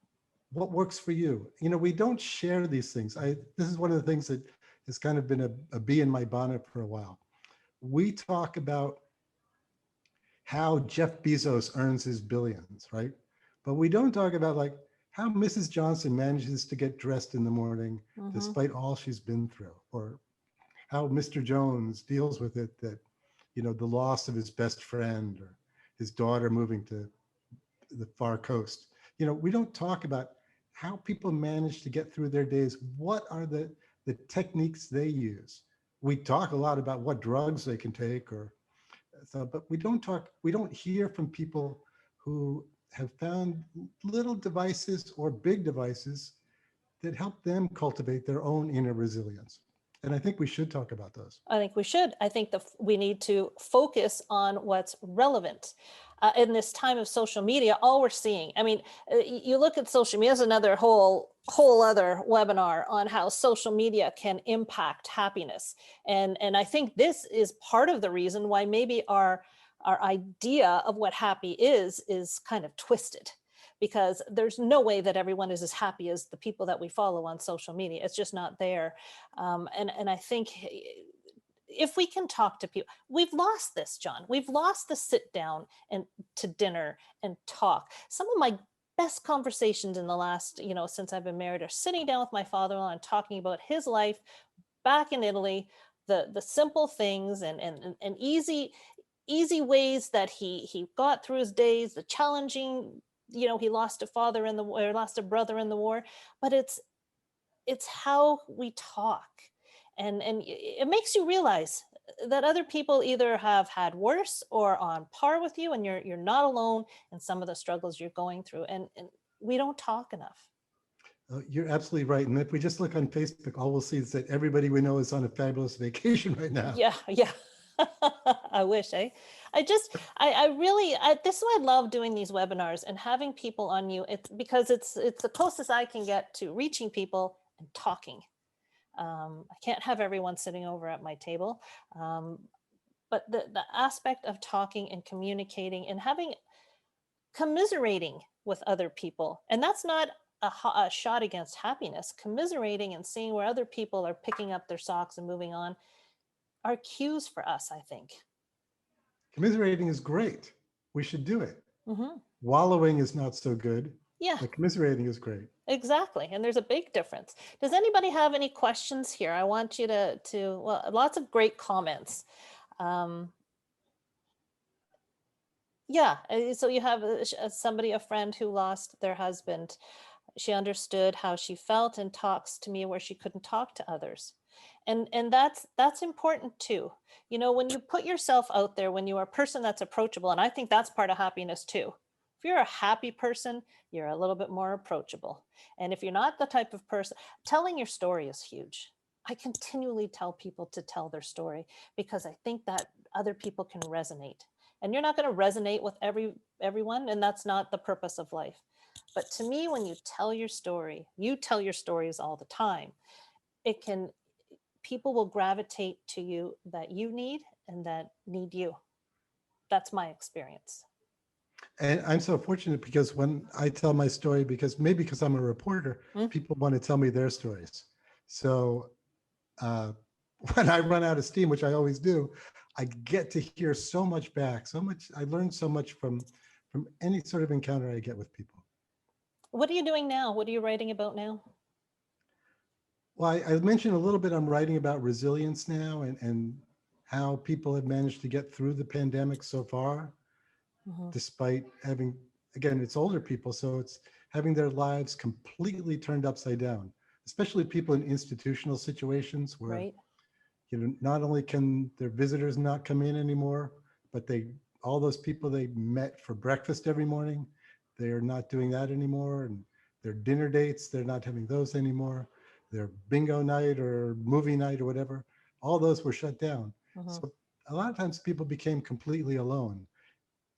What works for you? We don't share these things. This is one of the things that has kind of been a bee in my bonnet for a while. We talk about how Jeff Bezos earns his billions, right? But we don't talk about like how Mrs. Johnson manages to get dressed in the morning Mhm. despite all she's been through, or how Mr. Jones deals with it, that the loss of his best friend or his daughter moving to the far coast. We don't talk about how people manage to get through their days. What are the techniques they use. We talk a lot about what drugs they can take, or so, but we don't hear from people who have found little devices or big devices that help them cultivate their own inner resilience. And I think we should talk about those. I think we should. I think we need to focus on what's relevant. In this time of social media, all we're seeing, I mean, you look at social media, there's another whole other webinar on how social media can impact happiness. And I think this is part of the reason why maybe our idea of what happy is kind of twisted, because there's no way that everyone is as happy as the people that we follow on social media. It's just not there. And I think if we can talk to people, we've lost this, John. We've lost the sit down and to dinner and talk. Some of my best conversations in the last, since I've been married, are sitting down with my father-in-law and talking about his life back in Italy, the simple things and easy ways that he got through his days, the challenging, he lost a father in the war, or lost a brother in the war, but it's how we talk. And it makes you realize that other people either have had worse or on par with you, and you're not alone in some of the struggles you're going through. And we don't talk enough. You're absolutely right. And if we just look on Facebook, all we'll see is that everybody we know is on a fabulous vacation right now. Yeah. I wish, eh? I really, this is why I love doing these webinars and having people on you. It's because it's the closest I can get to reaching people and talking. I can't have everyone sitting over at my table. But the aspect of talking and communicating and commiserating with other people, and that's not a shot against happiness. Commiserating and seeing where other people are picking up their socks and moving on are cues for us, I think. Commiserating is great. We should do it. Mm-hmm. Wallowing is not so good, Yeah, but commiserating is great. exactly. And there's a big difference. Does anybody have any questions here? I want you well, lots of great comments. Um, yeah, so you have somebody, a friend who lost their husband. She understood how she felt and talks to me where she couldn't talk to others. And that's important too. When you put yourself out there, when you are a person that's approachable, and I think that's part of happiness too. If you're a happy person, you're a little bit more approachable. And if you're not the type of person, telling your story is huge. I continually tell people to tell their story because I think that other people can resonate. And you're not going to resonate with everyone, and that's not the purpose of life. But to me, when you tell your stories all the time, it can people will gravitate to you that you need and that need you. That's my experience. And I'm so fortunate because when I tell my story, because I'm a reporter, Mm. people want to tell me their stories. So uh, when I run out of steam, which I always do, I get to hear so much back, so much. I learn so much from any sort of encounter I get with people. What are you doing now? What are you writing about now? Well, I mentioned a little bit. I'm writing about resilience now and how people have managed to get through the pandemic so far, Mm-hmm. despite having, again, it's older people, so it's having their lives completely turned upside down, especially people in institutional situations where, Right. not only can their visitors not come in anymore, but all those people they met for breakfast every morning, they're not doing that anymore. And their dinner dates, they're not having those anymore. Their bingo night or movie night or whatever, all those were shut down. Mm-hmm. So a lot of times people became completely alone.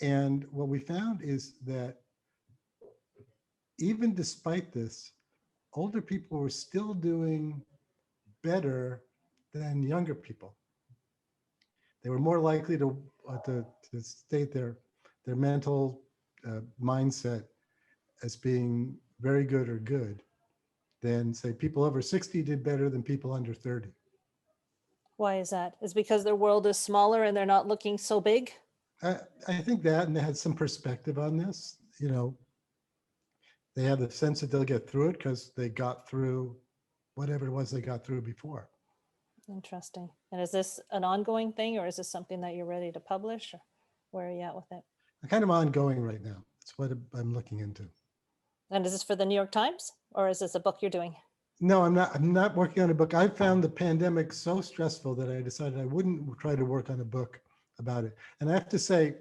And what we found is that even despite this, older people were still doing better than younger people. They were more likely to state their mental mindset as being very good or good than, say, people over 60 did better than people under 30. Why is that? Is because their world is smaller and they're not looking so big? I, I think that, and they had some perspective on this. They have the sense that they'll get through it because they got through whatever it was they got through before. Interesting. And is this an ongoing thing, or is this something that you're ready to publish? Or where are you at with it? Kind of ongoing right now. That's what I'm looking into. And is this for the New York Times, or is this a book you're doing? No, I'm not working on a book. I found the pandemic so stressful that I decided I wouldn't try to work on a book about it. And I have to say,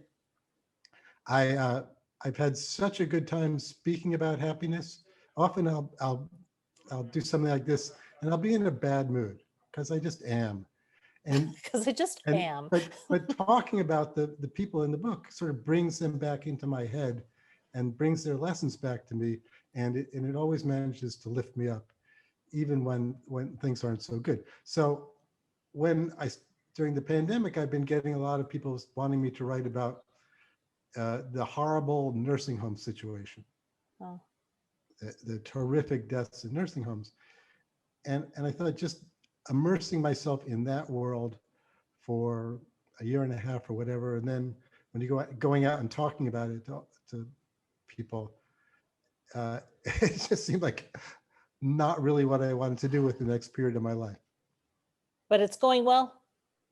I I've had such a good time speaking about happiness. Often I'll do something like this and I'll be in a bad mood because I just am. And Because I just and am. but talking about the people in the book sort of brings them back into my head and brings their lessons back to me, and it always manages to lift me up even when things aren't so good. So when I during the pandemic, I've been getting a lot of people wanting me to write about the horrible nursing home situation, Oh, the terrific deaths in nursing homes, and I thought just immersing myself in that world for a year and a half or whatever, and then when you going out and talking about it to people, it just seemed like not really what I wanted to do with the next period of my life. but it's going well.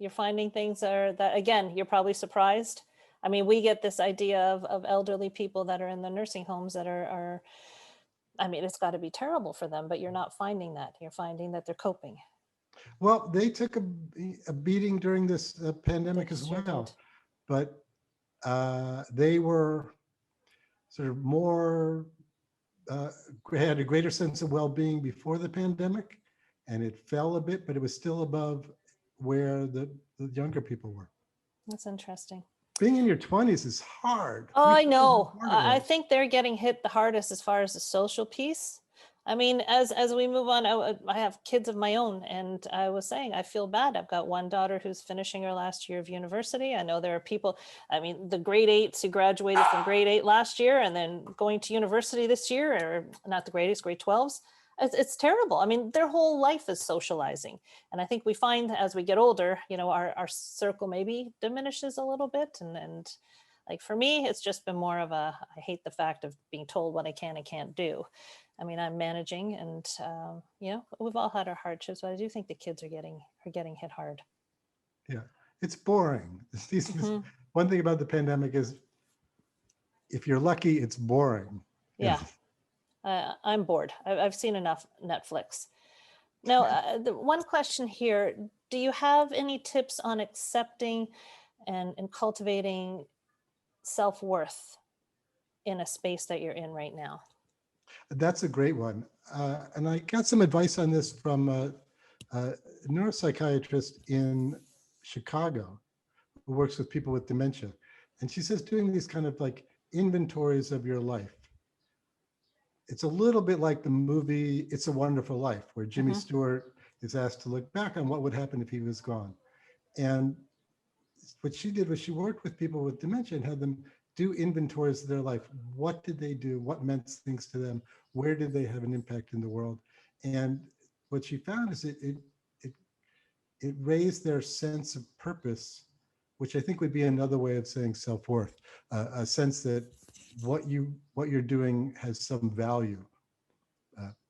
You're finding things are that, again, you're probably surprised. I mean, we get this idea of elderly people that are in the nursing homes that are I mean, it's got to be terrible for them, but you're not finding that. You're finding that they're coping. Well, they took a beating during this They pandemic as sure did. well, but they were sort of more uh, had a greater sense of well-being before the pandemic, and it fell a bit, but it was still above where the younger people were. That's interesting. Being in your 20s is hard. Oh, We I forget how know. hard it I was. think they're getting hit the hardest as far as the social piece. I mean, as we move on, I have kids of my own, and I was saying I feel bad. I've got one daughter who's finishing her last year of university. I know there are people. I mean, the grade eights who graduated from grade eight last year and then going to university this year, or not the grade eights, grade 12s. It's terrible. I mean, their whole life is socializing, and I think we find as we get older, our circle maybe diminishes a little bit, and like for me, it's just been more of a, I hate the fact of being told what I can and can't do. I mean, I'm managing, and we've all had our hardships, but I do think the kids are getting hit hard. Yeah, it's boring. Hmm. One thing about the pandemic is if you're lucky, it's boring. You know, Yeah, I'm bored. I've seen enough Netflix. Now, the one question here: do you have any tips on accepting and cultivating self worth in a space that you're in right now? that's a great one. And I got some advice on this from a neuropsychiatrist in Chicago who works with people with dementia. And she says doing these kind of like inventories of your life. It's a little bit like the movie It's a Wonderful Life, where Jimmy Hmm. Stewart is asked to look back on what would happen if he was gone. And what she did was she worked with people with dementia and had them do inventories of their life. What did they do? What meant things to them? Where did they have an impact in the world? And what she found is it, it raised their sense of purpose, which I think would be another way of saying self-worth, a sense that what you're doing has some value.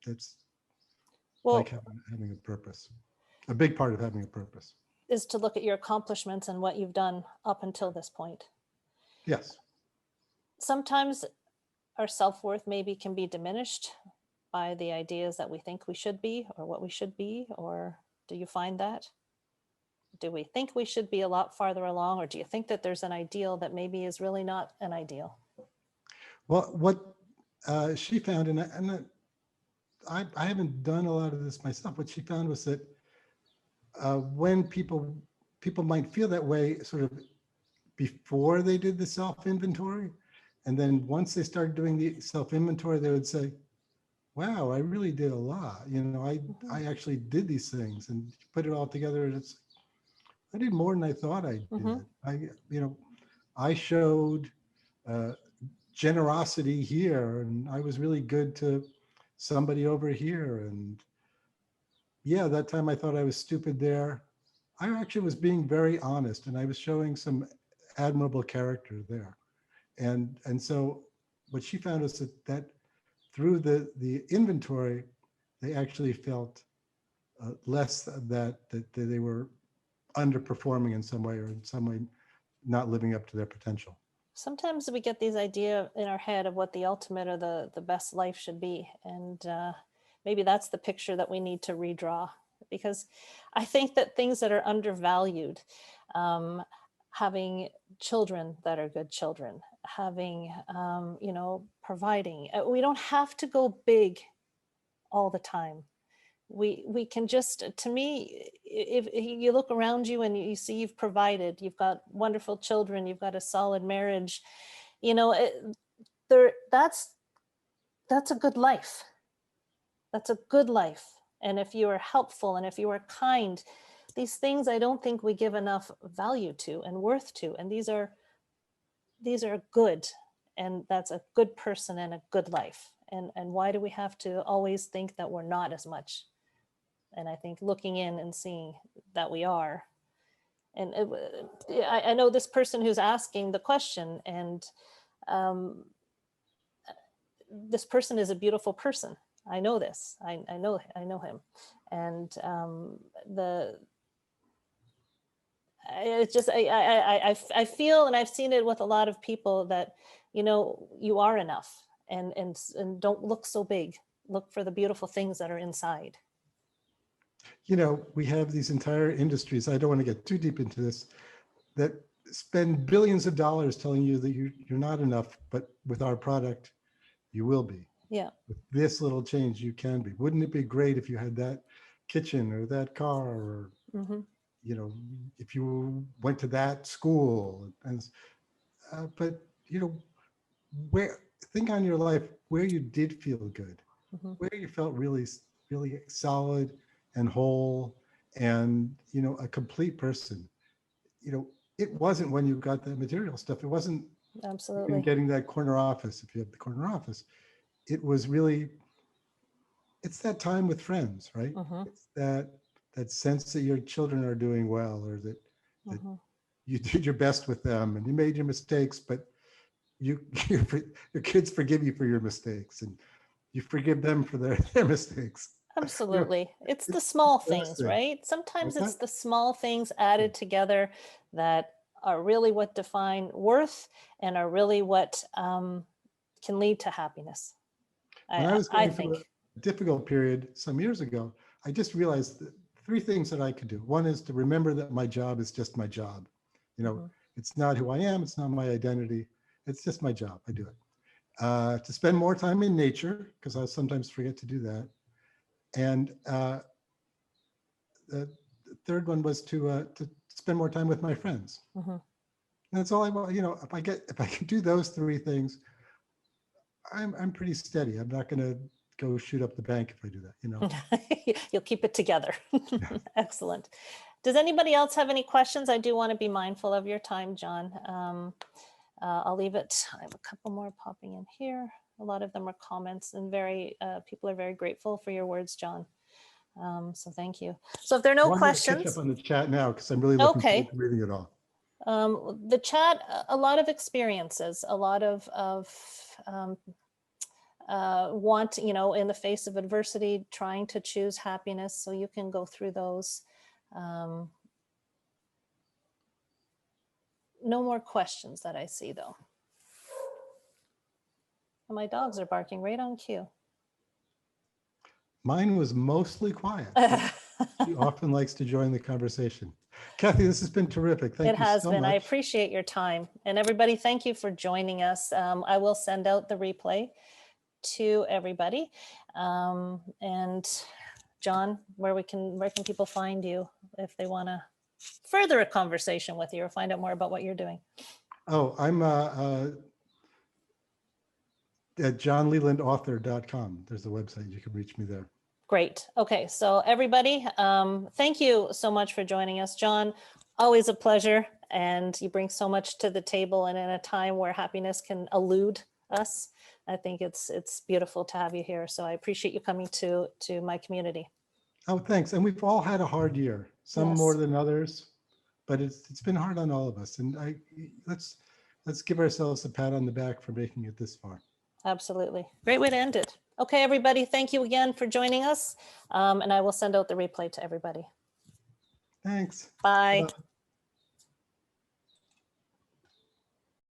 That's like Well, having a purpose, a big part of having a purpose. is to look at your accomplishments and what you've done up until this point. Yes. Sometimes our self-worth maybe can be diminished by the ideas that we think we should be or what we should be, or do you find that? Do we think we should be a lot farther along, or do you think that there's an ideal that maybe is really not an ideal? Well, what she found, I haven't done a lot of this myself. What she found was that when people might feel that way, sort of before they did the self inventory, and then once they started doing the self inventory, they would say, "Wow, I really did a lot. You know, Mm-hmm. I actually did these things," and put it all together, and it's I did more than I thought I Mm-hmm. did. I showed uh, generosity here, and I was really good to somebody over here, and yeah, that time I thought I was stupid there. I actually was being very honest, and I was showing some admirable character there. And so what she found is that through the inventory, they actually felt less that they were underperforming in some way, or in some way not living up to their potential. Sometimes we get these idea in our head of what the ultimate or the best life should be, and maybe that's the picture that we need to redraw, because I think that things that are undervalued, having children that are good children, having, providing, we don't have to go big all the time. We can just, to me, if you look around you and you see you've provided, you've got wonderful children, you've got a solid marriage, there, that's a good life. That's a good life. And if you are helpful and if you are kind, these things I don't think we give enough value to and worth to. And these are good. And that's a good person and a good life. And why do we have to always think that we're not as much? And I think looking in and seeing that we are. And I know this person who's asking the question, and this person is a beautiful person. I know this. I know him, and it's just I feel, and I've seen it with a lot of people, that you are enough, and don't look so big. Look for the beautiful things that are inside. We have these entire industries, I don't want to get too deep into this, that spend billions of dollars telling you that you're not enough, but with our product, you will be. Yeah. With this little change, you can be. Wouldn't it be great if you had that kitchen or that car, or, if you went to that school? But, think on your life where you did feel good, where you felt really, really solid and whole and, a complete person. It wasn't when you got the material stuff. It wasn't Absolutely. even getting that corner office, if you have the corner office. It was really, it's that time with friends, right? It's that sense that your children are doing well, or that you did your best with them and you made your mistakes, but your kids forgive you for your mistakes, and you forgive them for their mistakes. Absolutely. It's the small things, right? Sometimes it's the small things added together that are really what define worth and are really what can lead to happiness. When I was going through a difficult period some years ago, I just realized that 3 things that I could do. One is to remember that my job is just my job. It's not who I am. It's not my identity. It's just my job. I do it. To spend more time in nature, because I sometimes forget to do that. And the third one was to spend more time with my friends. And that's all I want. If I can do those 3 things, I'm pretty steady. I'm not going to go shoot up the bank if I do that. You'll keep it together. Excellent. Does anybody else have any questions? I do want to be mindful of your time, John. I'll leave it. I have a couple more popping in here. A lot of them are comments, and people are very grateful for your words, John. So thank you. So if there are no questions, catch up on the chat now, because I'm really looking forward to reading it all. The chat, a lot of experiences, a lot of want, in the face of adversity, trying to choose happiness. So you can go through those. No more questions that I see, though. And my dogs are barking right on cue. Mine was mostly quiet. She often likes to join the conversation. Kathy, this has been terrific. Thank you so much. It has been. I appreciate your time. And everybody, thank you for joining us. I will send out the replay to everybody. And John, where can people find you if they want to further a conversation with you or find out more about what you're doing? Oh, I'm at johnlelandauthor.com. There's a website. You can reach me there. Great. Okay. So everybody, thank you so much for joining us. John, always a pleasure. And you bring so much to the table, and in a time where happiness can elude us, I think it's beautiful to have you here. So I appreciate you coming to my community. Oh, thanks. And we've all had a hard year, some more than others, but it's been hard on all of us. And let's give ourselves a pat on the back for making it this far. Absolutely. Great way to end it. Okay, everybody, thank you again for joining us. And I will send out the replay to everybody. Thanks. Bye. Bye.